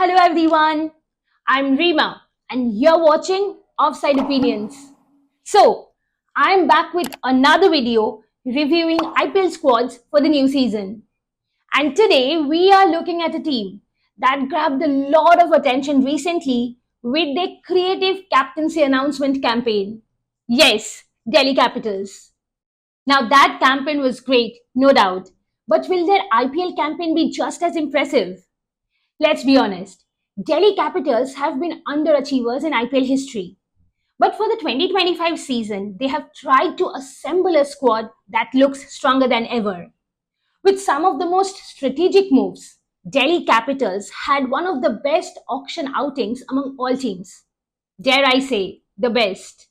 Hello everyone, I'm Rima and you're watching Offside Opinions. So, I'm back with another video reviewing IPL squads for the new season. And today we are looking at a team that grabbed a lot of attention recently with their creative captaincy announcement campaign. Yes, Delhi Capitals. Now that campaign was great, no doubt. But will their IPL campaign be just as impressive? Let's be honest, Delhi Capitals have been underachievers in IPL history. But for the 2025 season, they have tried to assemble a squad that looks stronger than ever. With some of the most strategic moves, Delhi Capitals had one of the best auction outings among all teams. Dare I say, the best.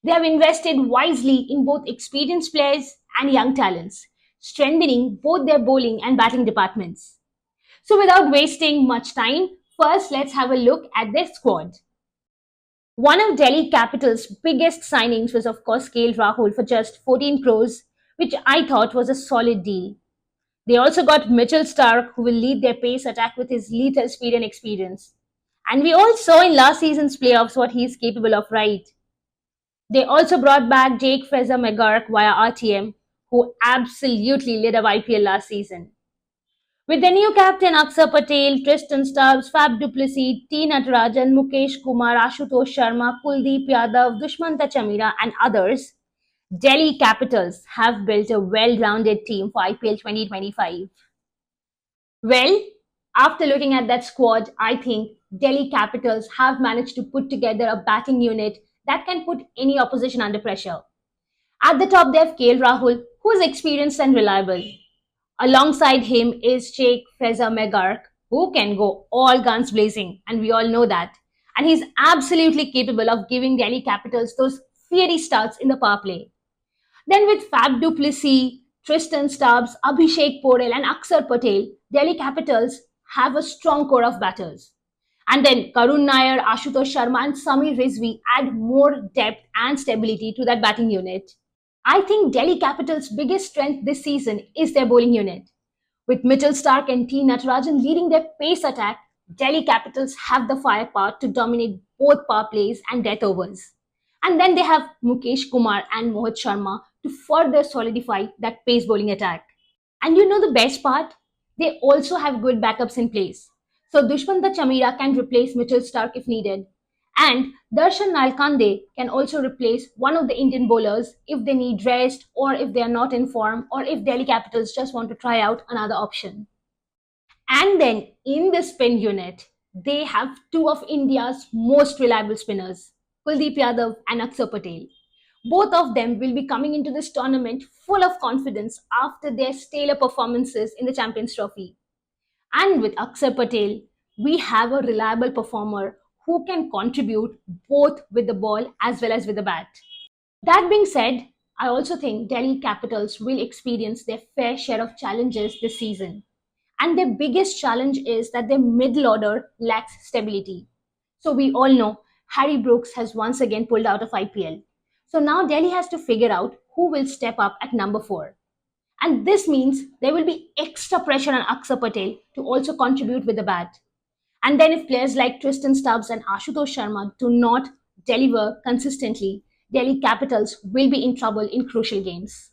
They have invested wisely in both experienced players and young talents, strengthening both their bowling and batting departments. So, without wasting much time, first let's have a look at their squad. One of Delhi Capital's biggest signings was, of course, KL Rahul for just 14 crores, which I thought was a solid deal. They also got Mitchell Stark, who will lead their pace attack with his lethal speed and experience. And we all saw in last season's playoffs what he is capable of, right? They also brought back Jake Fraser McGurk via RTM, who absolutely lit up IPL last season. With the new captain Akshar Patel, Tristan Stubbs, Fab du Plessis, T. Natarajan, Mukesh Kumar, Ashutosh Sharma, Kuldeep Yadav, Dushmanta Chamira, and others, Delhi Capitals have built a well-rounded team for IPL 2025. Well, after looking at that squad, I think Delhi Capitals have managed to put together a batting unit that can put any opposition under pressure. At the top, they have KL Rahul, who is experienced and reliable. Alongside him is Sheikh Feza Megark, who can go all guns blazing, and we all know that. And he's absolutely capable of giving Delhi Capitals those fiery starts in the power play. Then with Fab du Plessis, Tristan Stubbs, Abhishek Porel, and Akshar Patel, Delhi Capitals have a strong core of batters. And then Karun Nair, Ashutosh Sharma, and Samir Rizvi add more depth and stability to that batting unit. I think Delhi Capitals' biggest strength this season is their bowling unit. With Mitchell Stark and T. Natarajan leading their pace attack, Delhi Capitals have the firepower to dominate both power plays and death overs. And then they have Mukesh Kumar and Mohit Sharma to further solidify that pace bowling attack. And you know the best part? They also have good backups in place. So Dushmanta Chamira can replace Mitchell Stark if needed. And Darshan Nalkande can also replace one of the Indian bowlers if they need rest or if they are not in form or if Delhi Capitals just want to try out another option. And then in the spin unit, they have two of India's most reliable spinners, Kuldeep Yadav and Akshar Patel. Both of them will be coming into this tournament full of confidence after their stellar performances in the Champions Trophy. And with Akshar Patel, we have a reliable performer who can contribute both with the ball as well as with the bat. That being said, I also think Delhi Capitals will experience their fair share of challenges this season. And their biggest challenge is that their middle order lacks stability. So we all know Harry Brooks has once again pulled out of IPL. So now Delhi has to figure out who will step up at number 4. And this means there will be extra pressure on Akshar Patel to also contribute with the bat. And then if players like Tristan Stubbs and Ashutosh Sharma do not deliver consistently, Delhi Capitals will be in trouble in crucial games.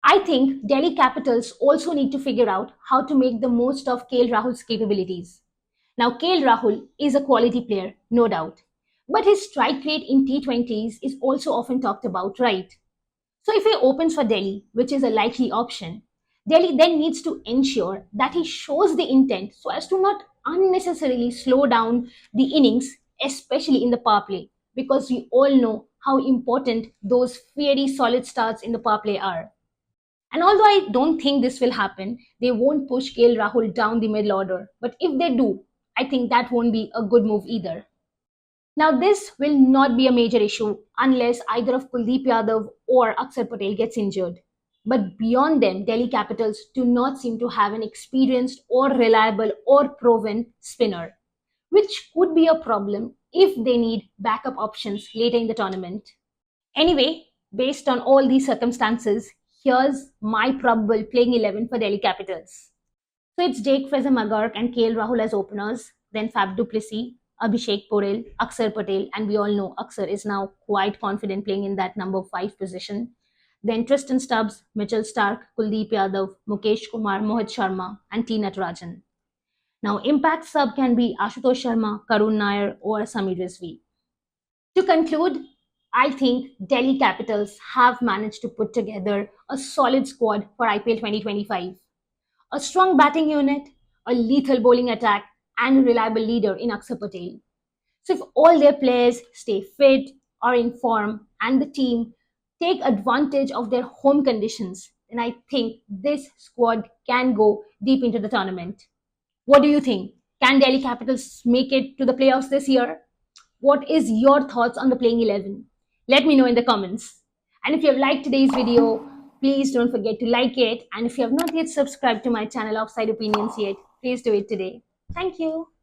I think Delhi Capitals also need to figure out how to make the most of KL Rahul's capabilities. Now, KL Rahul is a quality player, no doubt. But his strike rate in T20s is also often talked about, right? So if he opens for Delhi, which is a likely option, Delhi then needs to ensure that he shows the intent so as to not unnecessarily slow down the innings, especially in the power play, because we all know how important those fiery solid starts in the power play are. And although I don't think this will happen, they won't push KL Rahul down the middle order. But if they do, I think that won't be a good move either. Now, this will not be a major issue unless either of Kuldeep Yadav or Akshar Patel gets injured. But beyond them, Delhi Capitals do not seem to have an experienced or reliable or proven spinner, which could be a problem if they need backup options later in the tournament. Anyway, based on all these circumstances, here's my probable playing 11 for Delhi Capitals. So it's Jake Fraser McGurk and KL Rahul as openers. then Fab du Plessis, Abhishek Porel, Akshar Patel, and we all know Akshar is now quite confident playing in that number 5 position. Then Tristan Stubbs, Mitchell Stark, Kuldeep Yadav, Mukesh Kumar, Mohit Sharma, and T. Natarajan. Now, impact sub can be Ashutosh Sharma, Karun Nair, or Samir Rizvi. To conclude, I think Delhi Capitals have managed to put together a solid squad for IPL 2025. A strong batting unit, a lethal bowling attack, and a reliable leader in Akshar Patel. So if all their players stay fit, are in form, and the team take advantage of their home conditions, then I think this squad can go deep into the tournament. What do you think? Can Delhi Capitals make it to the playoffs this year? What is your thoughts on the playing 11? Let me know in the comments. And if you have liked today's video, please don't forget to like it. And if you have not yet subscribed to my channel Offside Opinions yet, please do it today. Thank you.